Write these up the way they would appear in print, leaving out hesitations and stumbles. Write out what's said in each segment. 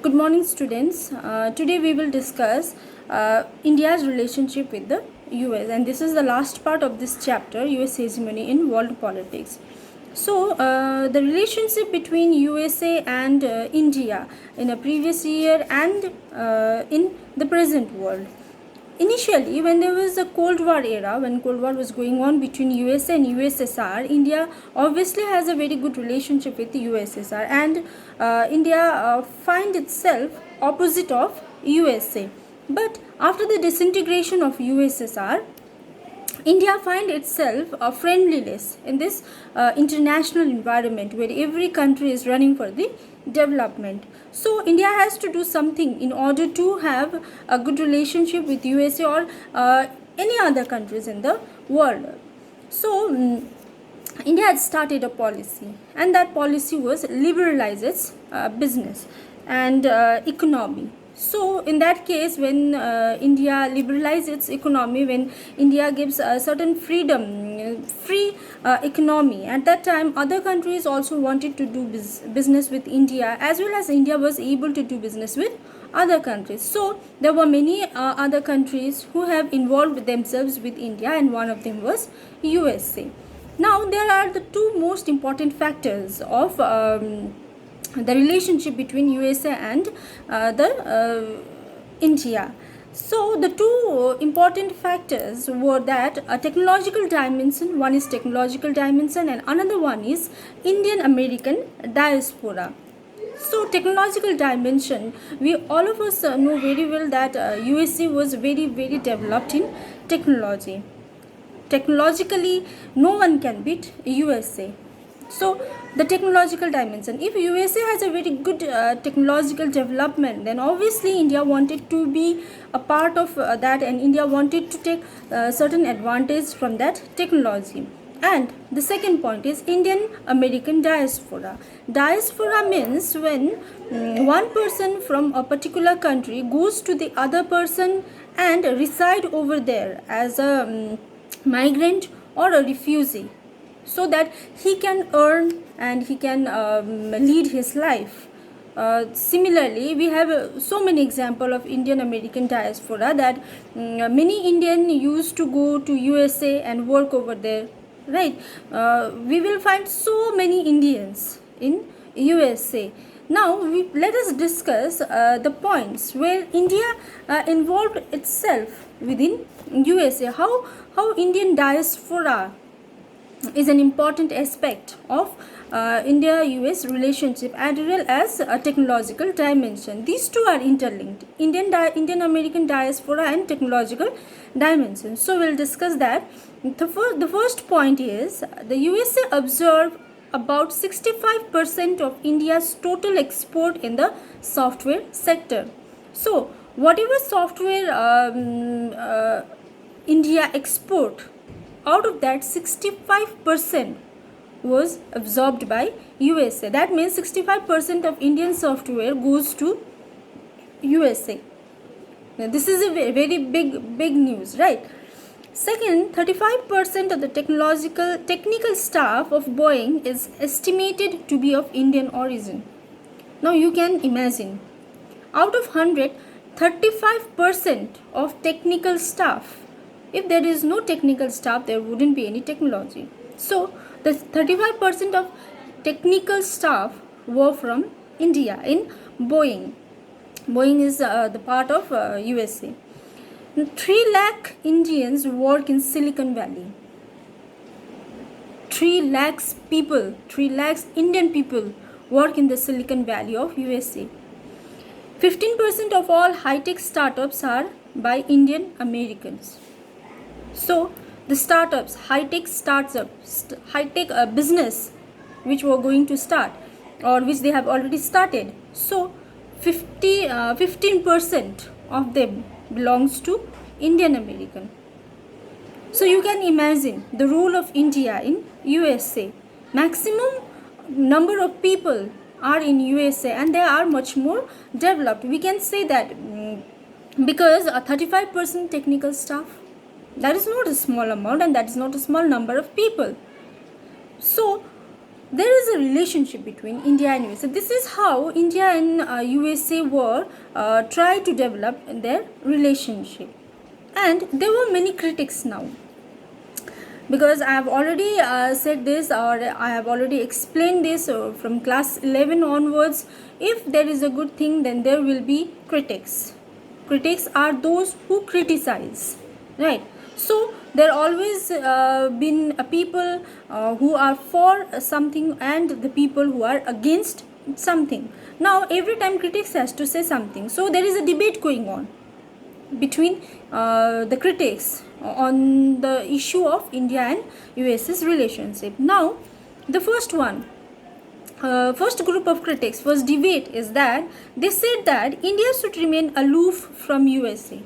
Good morning, students. Today we will discuss India's relationship with the US, and this is the last part of this chapter, US hegemony in world politics. So, the relationship between USA and India in a previous year and in the present world. Initially, when there was the Cold War era, when Cold War was going on between USA and USSR, India obviously has a very good relationship with the USSR, and India find itself opposite of USA. But after the disintegration of USSR, India finds itself a friendliness in this international environment where every country is running for the development. So India has to do something in order to have a good relationship with USA or any other countries in the world. So India had started a policy, and that policy was liberalize its business and economy. So in that case, when India liberalizes its economy, when India gives a certain freedom, free economy, at that time other countries also wanted to do business with India, as well as India was able to do business with other countries. So there were many other countries who have involved themselves with India, and one of them was USA. Now there are the two most important factors of the relationship between USA and the India. So the two important factors were that a technological dimension, one is technological dimension and another one is Indian American diaspora. So technological dimension, we all of us know very well that USA was very developed in technology. Technologically, no one can beat USA. So the technological dimension, if USA has a very good technological development, then obviously India wanted to be a part of that, and India wanted to take certain advantage from that technology. And the second point is Indian American diaspora. Diaspora means when one person from a particular country goes to the other person and reside over there as a migrant or a refugee, so that he can earn and he can lead his life. Similarly, we have so many examples of Indian American diaspora that many Indian used to go to USA and work over there, right? We will find so many Indians in USA. Now let us discuss the points where India involved itself within USA. How Indian diaspora is an important aspect of India-US relationship, as well as a technological dimension. These two are interlinked: Indian American diaspora and technological dimension. So we'll discuss that. The first point is the USA observed about 65% of India's total export in the software sector. So whatever software India export, out of that 65% was absorbed by USA. That means 65% of Indian software goes to USA. Now this is a very big news, right? Second, 35% of the technical staff of Boeing is estimated to be of Indian origin. Now you can imagine, out of 100, 35% of technical staff. If there is no technical staff, there wouldn't be any technology. So the 35% of technical staff were from India in Boeing. Boeing is the part of USA. 3 lakh Indians work in Silicon Valley. 3 lakhs Indian people work in the Silicon Valley of USA. 15% of all high-tech startups are by Indian Americans. So the startups, high-tech business which were going to start or which they have already started, so 15% of them belongs to Indian American. So you can imagine the role of India in USA. Maximum number of people are in USA and they are much more developed. We can say that because 35% technical staff, that is not a small amount, and that is not a small number of people. So there is a relationship between India and USA. This is how India and USA were try to develop their relationship. And there were many critics now, because I have already said this, or I have already explained this from class 11 onwards. If there is a good thing, then there will be critics. Critics are those who criticize, right? So there always been people who are for something and the people who are against something. Now every time critics has to say something, so there is a debate going on between the critics on the issue of India and US's relationship. Now the first group of critics, first debate is that they said that India should remain aloof from USA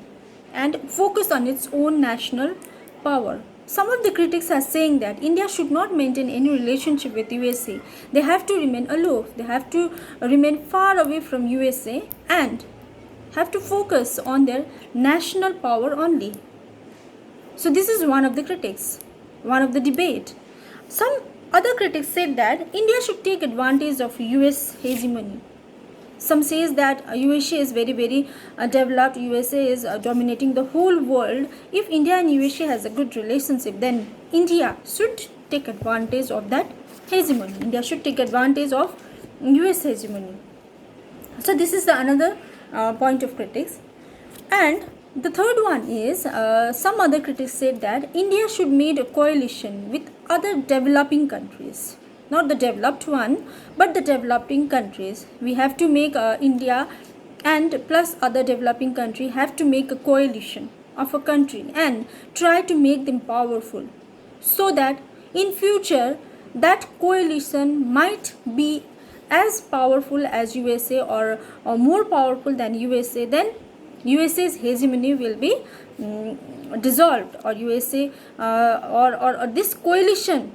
and focus on its own national power. Some of the critics are saying that India should not maintain any relationship with USA. They have to remain aloof. They have to remain far away from USA and have to focus on their national power only. So this is one of the critics, one of the debate. Some other critics said that India should take advantage of US hegemony. Some says that USA is very developed. USA is dominating the whole world. If India and USA has a good relationship, then India should take advantage of that hegemony. India should take advantage of US hegemony. So this is the another point of critics. And the third one is some other critics said that India should make a coalition with other developing countries, not the developed one, but the developing countries. We have to make India and plus other developing country have to make a coalition of a country and try to make them powerful, so that in future that coalition might be as powerful as USA or more powerful than USA. Then USA's hegemony will be dissolved, or USA or this coalition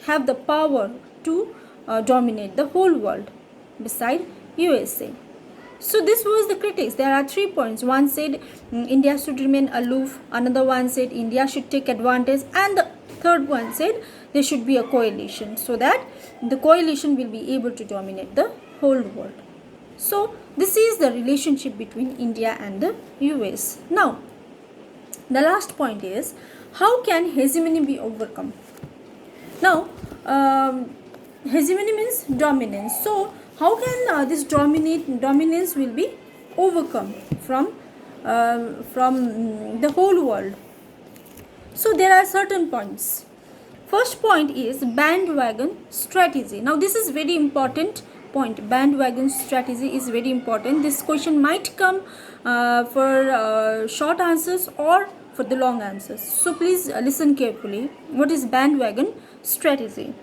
have the power to dominate the whole world beside USA. So this was the critics. There are 3 points. One said India should remain aloof, another one said India should take advantage, and the third one said there should be a coalition, so that the coalition will be able to dominate the whole world. So this is the relationship between India and the US. Now the last point is, how can hegemony be overcome? Now hegemony means dominance. So how can this dominance will be overcome from the whole world? So there are certain points. First point is bandwagon strategy. Now this is very important point. Bandwagon strategy is very important. This question might come for short answers or for the long answers. So please listen carefully. What is bandwagon strategy?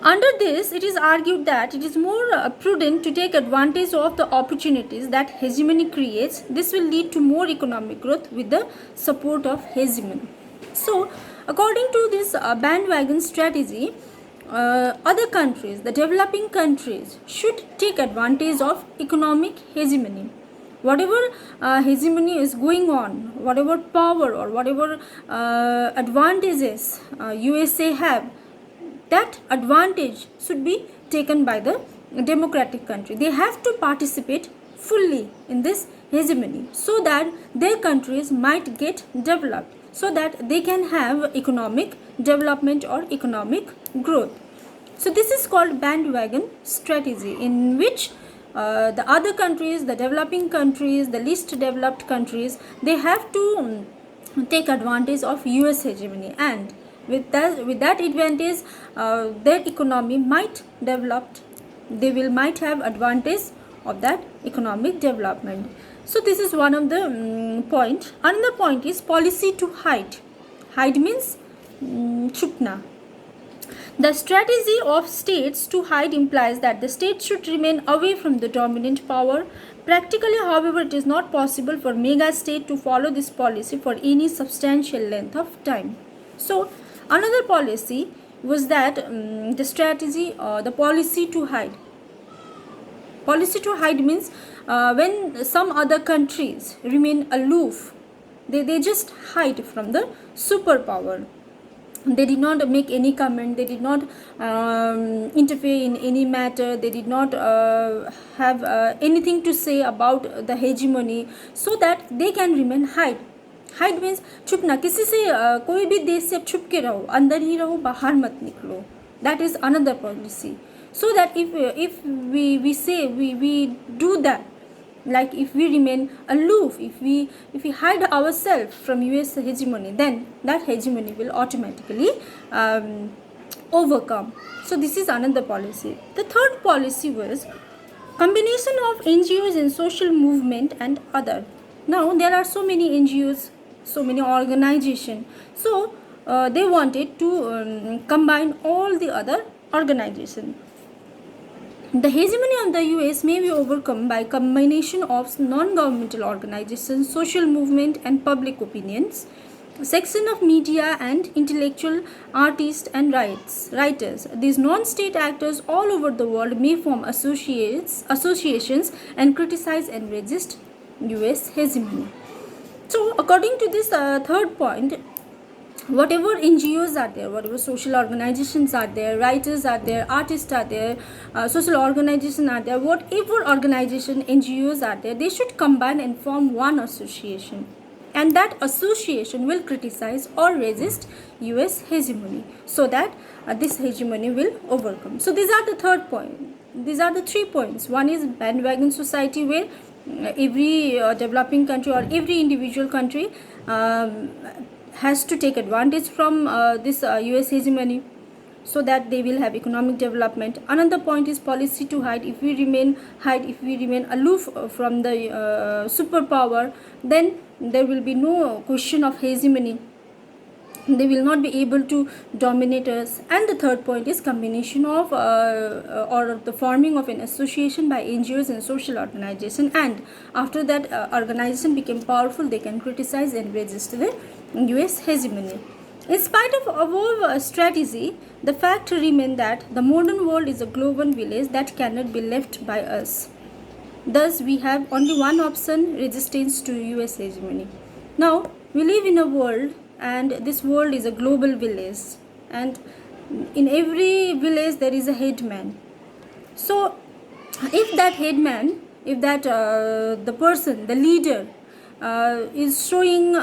Under this, it is argued that it is more prudent to take advantage of the opportunities that hegemony creates. This will lead to more economic growth with the support of hegemony. So, according to this bandwagon strategy, other countries, the developing countries, should take advantage of economic hegemony. Whatever hegemony is going on, whatever power or whatever advantages USA have, that advantage should be taken by the democratic country. They have to participate fully in this hegemony, so that their countries might get developed, so that they can have economic development or economic growth. So this is called bandwagon strategy, in which the other countries, the developing countries, the least developed countries, they have to take advantage of US hegemony, and with that advantage their economy might develop. They might have advantage of that economic development. So this is one of the point. Another point is policy to hide. Hide means chupna. The strategy of states to hide implies that the state should remain away from the dominant power. Practically, however, it is not possible for mega state to follow this policy for any substantial length of time. So another policy was that the strategy, the policy to hide. Policy to hide means when some other countries remain aloof, they just hide from the superpower. They did not make any comment, they did not interfere in any matter, they did not have anything to say about the hegemony, so that they can remain hide. Hide means छुप ना, किसी से कोई भी देश से छुप के रहो, अंदर ही रहो, बाहर मत निकलो. That is another policy. So that if we say we do that, like if we remain aloof, if we hide ourselves from US hegemony, then that hegemony will automatically overcome. So this is another policy. The third policy was combination of NGOs and social movement and other. Now there are so many NGOs, so many organizations, so they wanted to combine all the other organizations. The hegemony of the US may be overcome by combination of non-governmental organizations, social movement and public opinions, section of media and intellectual artists and writers. These non-state actors all over the world may form associations and criticize and resist US hegemony. So according to this third point, whatever NGOs are there, whatever social organizations are there, writers are there, artists are there, social organizations are there, whatever organization, NGOs are there, they should combine and form one association. And that association will criticize or resist US hegemony, so that this hegemony will overcome. So these are the third point. These are the 3 points. One is bandwagon society, where every developing country or every individual country has to take advantage from this US hegemony, so that they will have economic development. Another point is policy to hide. If we remain aloof from the superpower, then there will be no question of hegemony. They will not be able to dominate us. And the third point is combination of or the forming of an association by NGOs and social organization, and after that organization became powerful, they can criticize and resist the US hegemony. In spite of our strategy, the fact remains that the modern world is a global village that cannot be left by us. Thus, we have only one option: resistance to US hegemony. Now, we live in a world, and this world is a global village, and in every village there is a headman. So, if that headman, if that the person, the leader, is showing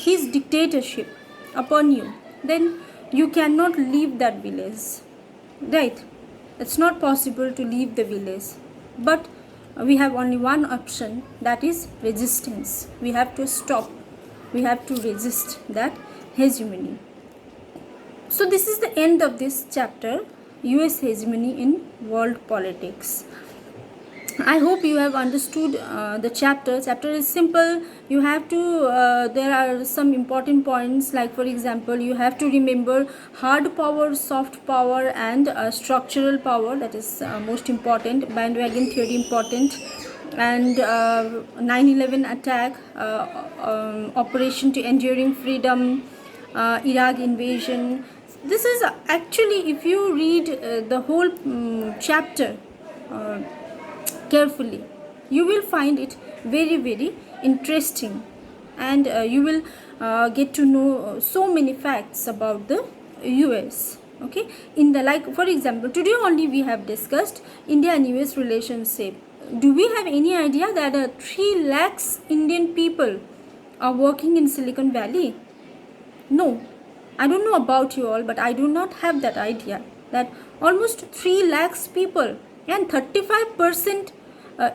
his dictatorship upon you, then you cannot leave that village, right? It's not possible to leave the village, but we have only one option, that is resistance. We have to stop, we have to resist that hegemony. So this is the end of this chapter, US hegemony in world politics. I hope you have understood the chapter. Chapter is simple. You have to, there are some important points, like for example, you have to remember hard power, soft power, and structural power. That is most important. Bandwagon theory important. And 9/11 attack, operation to enduring freedom, Iraq invasion. This is actually, if you read the whole chapter carefully, you will find it very, very interesting, and you will get to know so many facts about the US. Okay, in the, like for example, today only we have discussed India and US relationship. Do we have any idea that 3 lakhs Indian people are working in Silicon Valley? No, I don't know about you all, but I do not have that idea that almost 3 lakhs people and 35%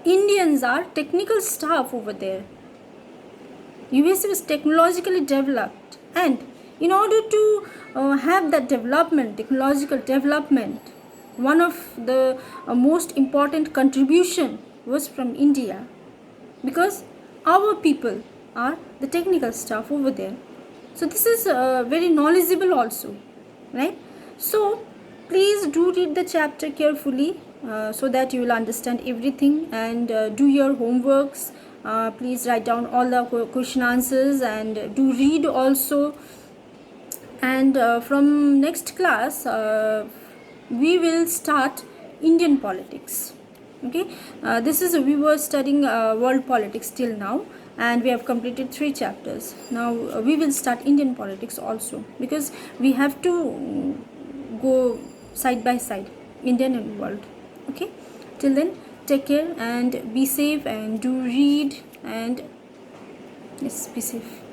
Indians are technical staff over there. US is technologically developed, and in order to have that development, technological development, one of the most important contribution was from India, because our people are the technical staff over there. So this is very knowledgeable also, right? So please do read the chapter carefully, so that you will understand everything, and do your homeworks. Please write down all the question answers, and do read also. And from next class we will start Indian politics. Okay, we were studying world politics till now, and we have completed 3 chapters. Now we will start Indian politics also, because we have to go side by side, Indian and world. Okay, till then, take care and be safe, and do read, and yes, be safe.